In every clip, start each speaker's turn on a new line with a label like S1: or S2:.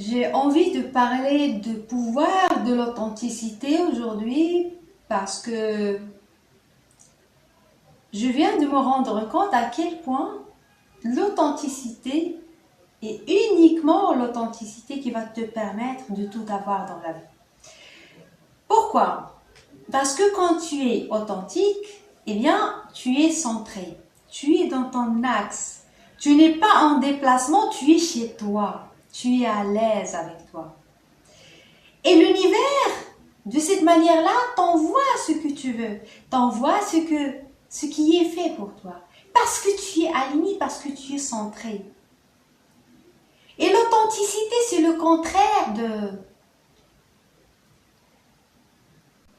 S1: J'ai envie de parler de pouvoir de l'authenticité aujourd'hui parce que je viens de me rendre compte à quel point l'authenticité est uniquement l'authenticité qui va te permettre de tout avoir dans la vie. Pourquoi? Parce que quand tu es authentique, eh bien, tu es centré, tu es dans ton axe, tu n'es pas en déplacement, tu es chez toi, tu es à l'aise avec toi. Et l'univers, de cette manière-là, t'envoie ce que tu veux, t'envoie ce qui est fait pour toi, parce que tu es aligné, parce que tu es centré. Et l'authenticité, c'est le contraire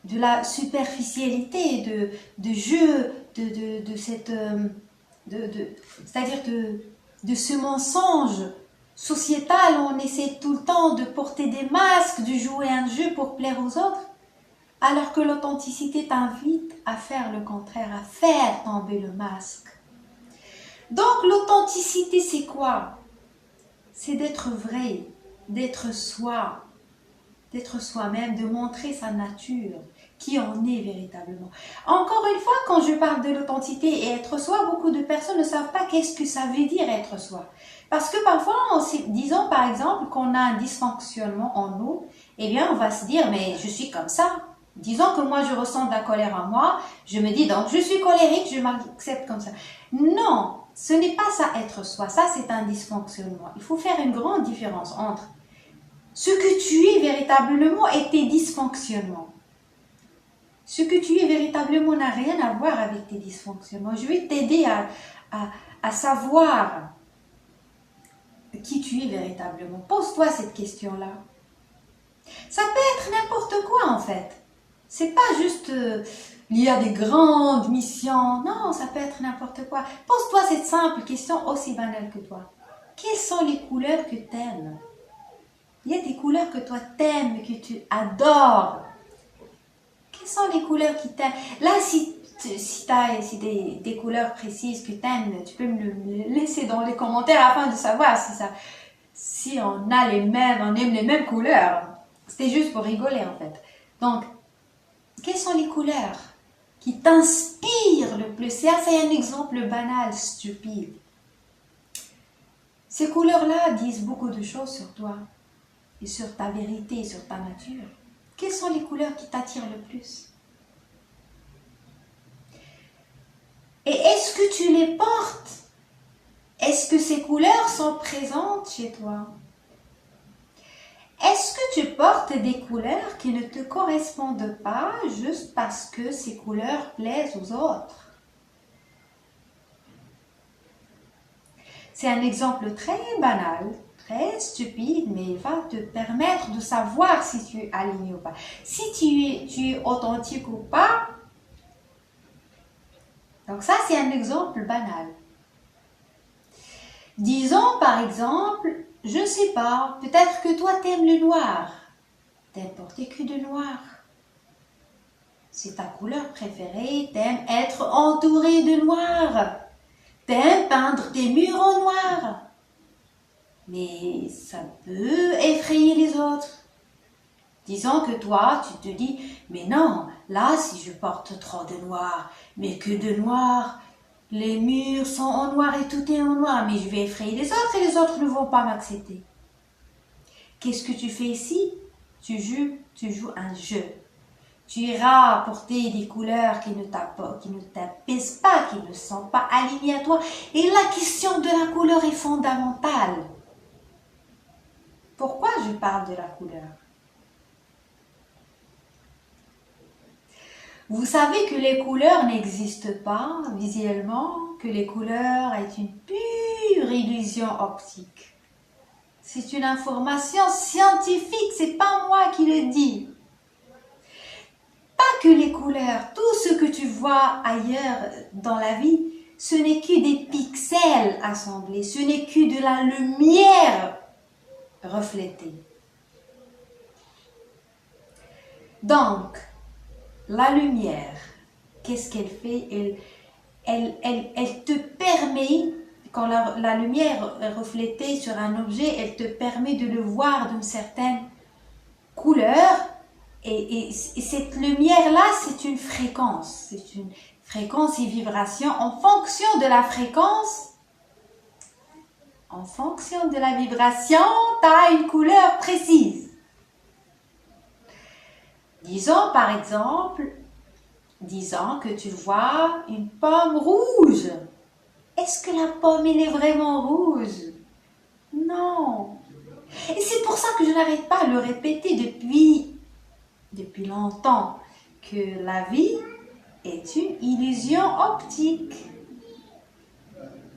S1: de la superficialité, de jeu, de cette, c'est-à-dire de ce mensonge sociétal où on essaie tout le temps de porter des masques, de jouer un jeu pour plaire aux autres, alors que l'authenticité t'invite à faire le contraire, à faire tomber le masque. Donc l'authenticité, c'est quoi? C'est d'être vrai, d'être soi, d'être soi-même, de montrer sa nature, qui on est véritablement. Encore une fois, quand je parle de l'authenticité et être soi, beaucoup de personnes ne savent pas qu'est-ce que ça veut dire être soi. Parce que parfois, disons par exemple qu'on a un dysfonctionnement en nous, eh bien on va se dire, mais je suis comme ça. Disons que moi je ressens de la colère en moi, je me dis donc je suis colérique, je m'accepte comme ça. Non, ce n'est pas ça être soi, ça c'est un dysfonctionnement. Il faut faire une grande différence entre ce que tu es véritablement et tes dysfonctionnements. Ce que tu es véritablement n'a rien à voir avec tes dysfonctionnements. Je vais t'aider à savoir qui tu es véritablement. Pose-toi cette question-là. Ça peut être n'importe quoi en fait. C'est pas juste il y a des grandes missions. Non, ça peut être n'importe quoi. Pose-toi cette simple question aussi banale que toi. Quelles sont les couleurs que tu aimes? Il y a des couleurs que toi t'aimes, que tu adores. Quelles sont les couleurs qui t'aiment? Là, si tu as des couleurs précises que t'aimes, tu peux me le laisser dans les commentaires afin de savoir si on a on aime les mêmes couleurs. C'était juste pour rigoler en fait. Donc, quelles sont les couleurs qui t'inspirent le plus? C'est un exemple banal, stupide. Ces couleurs-là disent beaucoup de choses sur toi et sur ta vérité, sur ta nature. Quelles sont les couleurs qui t'attirent le plus? Et est-ce que tu les portes? Est-ce que ces couleurs sont présentes chez toi? Est-ce que tu portes des couleurs qui ne te correspondent pas juste parce que ces couleurs plaisent aux autres? C'est un exemple très banal, très stupide, mais il va te permettre de savoir si tu es aligné ou pas. Si tu es authentique ou pas. Donc ça, c'est un exemple banal. Disons par exemple, je ne sais pas, peut-être que toi t'aimes le noir. T'aimes porter que de noir. C'est ta couleur préférée, t'aimes être entouré de noir. T'aimes peindre tes murs en noir. Mais ça peut effrayer les autres. Disons que toi, tu te dis, mais non, là, si je porte trop de noir, mais que de noir, les murs sont en noir et tout est en noir, mais je vais effrayer les autres et les autres ne vont pas m'accepter. Qu'est-ce que tu fais ici? Tu joues un jeu. Tu iras porter des couleurs qui ne t'apaisent pas, qui ne sont pas alignées à toi. Et la question de la couleur est fondamentale. Pourquoi je parle de la couleur? Vous savez que les couleurs n'existent pas visuellement, que les couleurs est une pure illusion optique. C'est une information scientifique, c'est pas moi qui le dis. Pas que les couleurs, tout ce que tu vois ailleurs dans la vie, ce n'est que des pixels assemblés, ce n'est que de la lumière reflétée. Donc, la lumière, qu'est-ce qu'elle fait? Elle te permet quand la lumière est reflétée sur un objet, elle te permet de le voir d'une certaine couleur. Et cette lumière-là, c'est une fréquence. C'est une fréquence et vibration. En fonction de la fréquence, en fonction de la vibration, tu as une couleur précise. Disons par exemple, disons que tu vois une pomme rouge. Est-ce que la pomme, elle est vraiment rouge? Non. Et c'est pour ça que je n'arrête pas de le répéter depuis longtemps, que la vie est une illusion optique.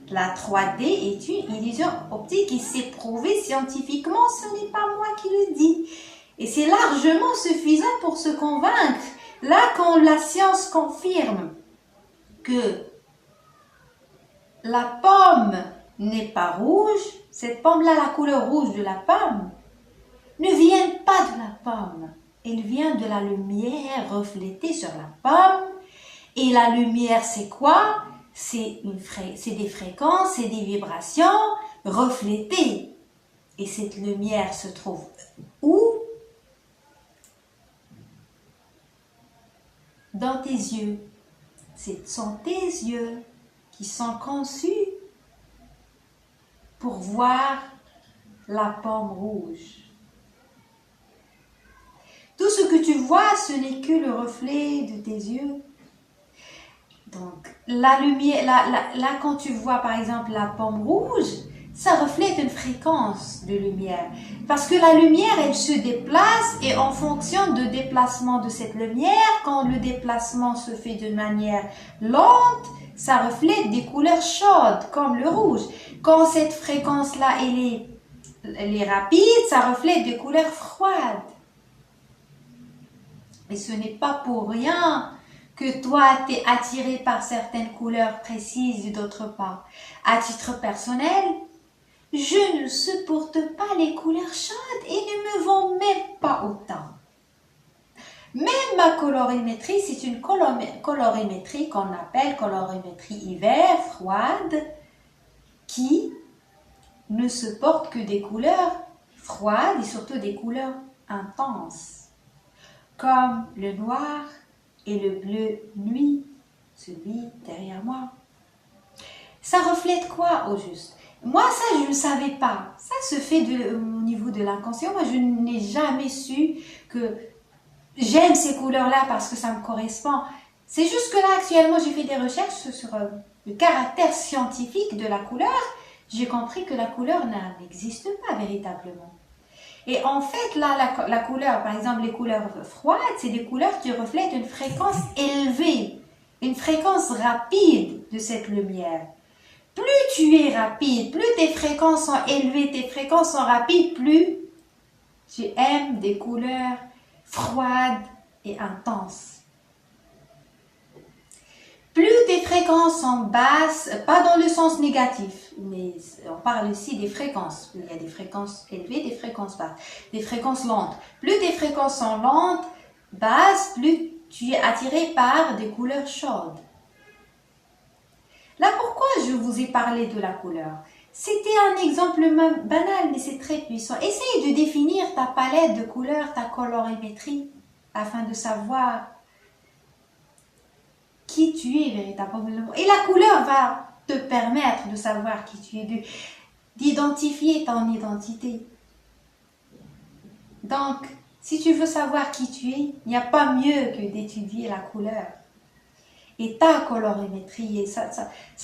S1: La 3D est une illusion optique et c'est prouvé scientifiquement, ce n'est pas moi qui le dis. Et c'est largement suffisant pour se convaincre. Là, quand la science confirme que la pomme n'est pas rouge, cette pomme-là, la couleur rouge de la pomme, ne vient pas de la pomme. Elle vient de la lumière reflétée sur la pomme. Et la lumière, c'est quoi? C'est des fréquences, c'est des vibrations reflétées. Et cette lumière se trouve où? Dans tes yeux. Ce sont tes yeux qui sont conçus pour voir la pomme rouge. Tout ce que tu vois, ce n'est que le reflet de tes yeux. Donc, la lumière, là, quand tu vois par exemple la pomme rouge, ça reflète une fréquence de lumière. Parce que la lumière, elle se déplace et en fonction du déplacement de cette lumière, quand le déplacement se fait de manière lente, ça reflète des couleurs chaudes comme le rouge. Quand cette fréquence-là, elle est rapide, ça reflète des couleurs froides. Et ce n'est pas pour rien que toi, tu es attiré par certaines couleurs précises et d'autres pas. À titre personnel, je ne supporte pas les couleurs chaudes et ne me vont même pas autant. Même ma colorimétrie, c'est une colorimétrie qu'on appelle colorimétrie hiver, froide, qui ne supporte que des couleurs froides et surtout des couleurs intenses, comme le noir et le bleu nuit, celui derrière moi. Ça reflète quoi au juste? Moi, ça, je ne savais pas. Ça se fait au niveau de l'inconscient. Moi, je n'ai jamais su que j'aime ces couleurs-là parce que ça me correspond. C'est juste que là, actuellement, j'ai fait des recherches sur le caractère scientifique de la couleur. J'ai compris que la couleur n'existe pas véritablement. Et en fait, là, la couleur, par exemple, les couleurs froides, c'est des couleurs qui reflètent une fréquence élevée, une fréquence rapide de cette lumière. Plus tu es rapide, plus tes fréquences sont élevées, tes fréquences sont rapides, plus tu aimes des couleurs froides et intenses. Plus tes fréquences sont basses, pas dans le sens négatif, mais on parle ici des fréquences. Il y a des fréquences élevées, des fréquences basses, des fréquences lentes. Plus tes fréquences sont lentes, basses, plus tu es attiré par des couleurs chaudes. Là, pourquoi je vous ai parlé de la couleur? C'était un exemple banal, mais c'est très puissant. Essaye de définir ta palette de couleurs, ta colorimétrie, afin de savoir qui tu es véritablement. Et la couleur va te permettre de savoir qui tu es, d'identifier ton identité. Donc, si tu veux savoir qui tu es, il n'y a pas mieux que d'étudier la couleur. Et ta colorimétrie, et ça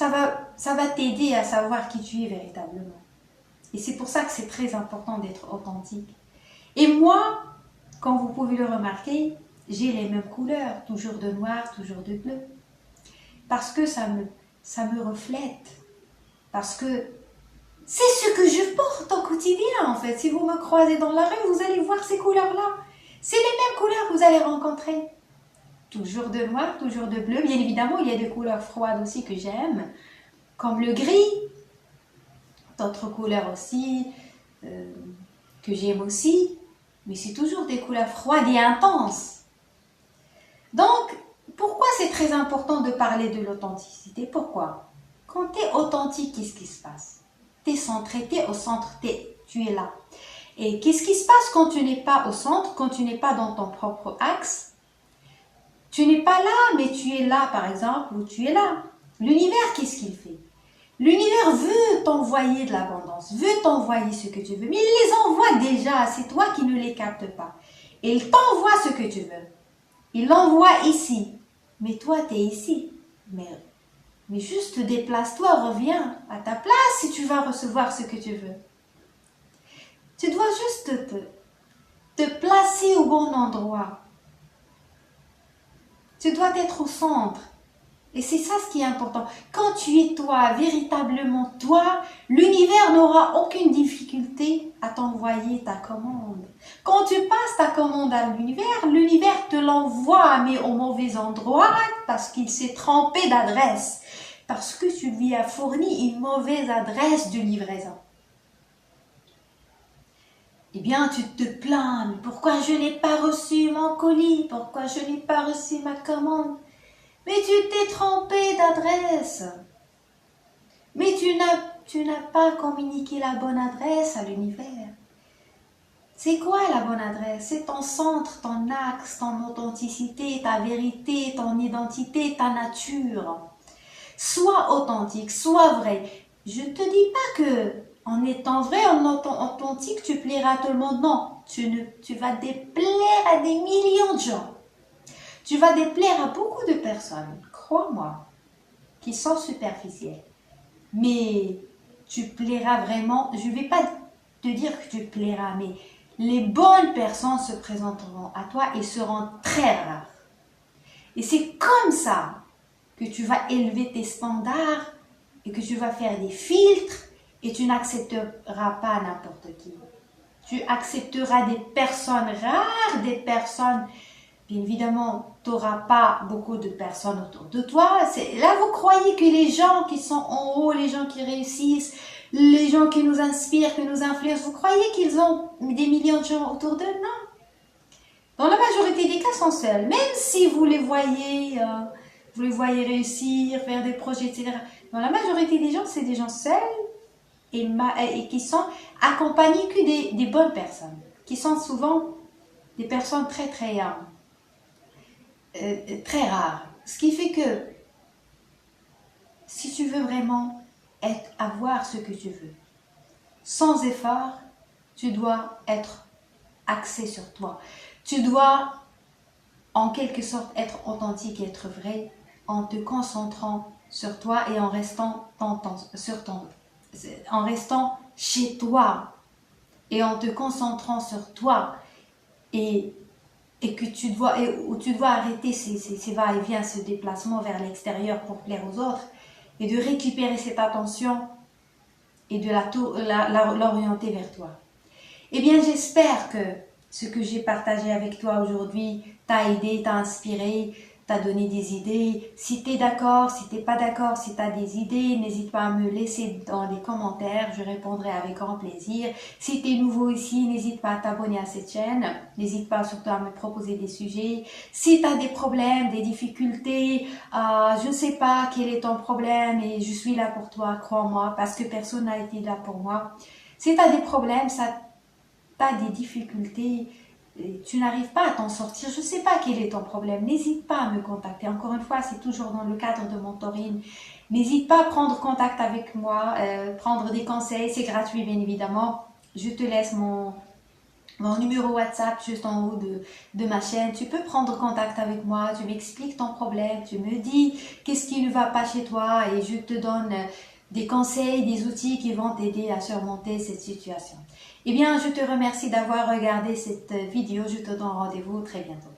S1: va t'aider à savoir qui tu es véritablement. Et c'est pour ça que c'est très important d'être authentique. Et moi, comme vous pouvez le remarquer, j'ai les mêmes couleurs, toujours de noir, toujours de bleu. Parce que ça me reflète. Parce que c'est ce que je porte au quotidien, en fait. Si vous me croisez dans la rue, vous allez voir ces couleurs-là. C'est les mêmes couleurs que vous allez rencontrer. Toujours de noir, toujours de bleu. Bien évidemment, il y a des couleurs froides aussi que j'aime, comme le gris. D'autres couleurs aussi que j'aime aussi. Mais c'est toujours des couleurs froides et intenses. Donc, pourquoi c'est très important de parler de l'authenticité? Pourquoi? Quand tu es authentique, qu'est-ce qui se passe? Tu es centré, tu es au centre, tu es là. Et qu'est-ce qui se passe quand tu n'es pas au centre, quand tu n'es pas dans ton propre axe? Tu n'es pas là, mais tu es là, par exemple, ou tu es là. L'univers, qu'est-ce qu'il fait? L'univers veut t'envoyer de l'abondance, veut t'envoyer ce que tu veux, mais il les envoie déjà, c'est toi qui ne les captes pas. Et il t'envoie ce que tu veux. Il l'envoie ici, mais toi, tu es ici. Mais juste déplace-toi, reviens à ta place si tu vas recevoir ce que tu veux. Tu dois juste te placer au bon endroit. Tu dois être au centre. Et c'est ça ce qui est important. Quand tu es toi, véritablement toi, l'univers n'aura aucune difficulté à t'envoyer ta commande. Quand tu passes ta commande à l'univers, l'univers te l'envoie, mais au mauvais endroit, parce qu'il s'est trompé d'adresse. Parce que tu lui as fourni une mauvaise adresse de livraison. Eh bien, tu te plains, mais pourquoi je n'ai pas reçu mon colis? Pourquoi je n'ai pas reçu ma commande? Mais tu t'es trompé d'adresse. Mais tu n'as pas communiqué la bonne adresse à l'univers. C'est quoi la bonne adresse? C'est ton centre, ton axe, ton authenticité, ta vérité, ton identité, ta nature. Sois authentique, sois vrai. Je ne te dis pas que en étant vrai, en étant authentique, tu plairas à tout le monde. Non, tu vas déplaire à des millions de gens. Tu vas déplaire à beaucoup de personnes, crois-moi, qui sont superficielles. Mais tu plairas vraiment, je ne vais pas te dire que tu plairas, mais les bonnes personnes se présenteront à toi et seront très rares. Et c'est comme ça que tu vas élever tes standards et que tu vas faire des filtres et tu n'accepteras pas n'importe qui. Tu accepteras des personnes rares, des personnes. Bien évidemment, tu n'auras pas beaucoup de personnes autour de toi. Là, vous croyez que les gens qui sont en haut, les gens qui réussissent, les gens qui nous inspirent, qui nous influencent, vous croyez qu'ils ont des millions de gens autour d'eux? Non. Dans la majorité des cas, sont seuls. Même si vous les voyez réussir, faire des projets, etc. Dans la majorité des gens, c'est des gens seuls et qui sont accompagnés que des bonnes personnes, qui sont souvent des personnes très très rares. Ce qui fait que si tu veux vraiment avoir ce que tu veux, sans effort, tu dois être axé sur toi. Tu dois en quelque sorte être authentique et être vrai en te concentrant sur toi et en restant en restant chez toi et en te concentrant sur toi et que tu dois arrêter ces va-et-vient, ce déplacement vers l'extérieur pour plaire aux autres et de récupérer cette attention et de l'orienter vers toi. Eh bien, j'espère que ce que j'ai partagé avec toi aujourd'hui t'a aidé, t'a inspiré, t'a donné des idées. Si tu es d'accord, si tu n'es pas d'accord, si tu as des idées, n'hésite pas à me laisser dans les commentaires, je répondrai avec grand plaisir. Si tu es nouveau ici, n'hésite pas à t'abonner à cette chaîne, n'hésite pas surtout à me proposer des sujets. Si tu as des problèmes, des difficultés, je ne sais pas quel est ton problème et je suis là pour toi, crois-moi, parce que personne n'a été là pour moi. Si tu as des problèmes, des difficultés, tu n'arrives pas à t'en sortir, je ne sais pas quel est ton problème, n'hésite pas à me contacter. Encore une fois, c'est toujours dans le cadre de mentoring. N'hésite pas à prendre contact avec moi, prendre des conseils, c'est gratuit bien évidemment. Je te laisse mon numéro WhatsApp juste en haut de ma chaîne. Tu peux prendre contact avec moi, tu m'expliques ton problème, tu me dis qu'est-ce qui ne va pas chez toi et je te donne des conseils, des outils qui vont t'aider à surmonter cette situation. Eh bien, je te remercie d'avoir regardé cette vidéo. Je te donne rendez-vous très bientôt.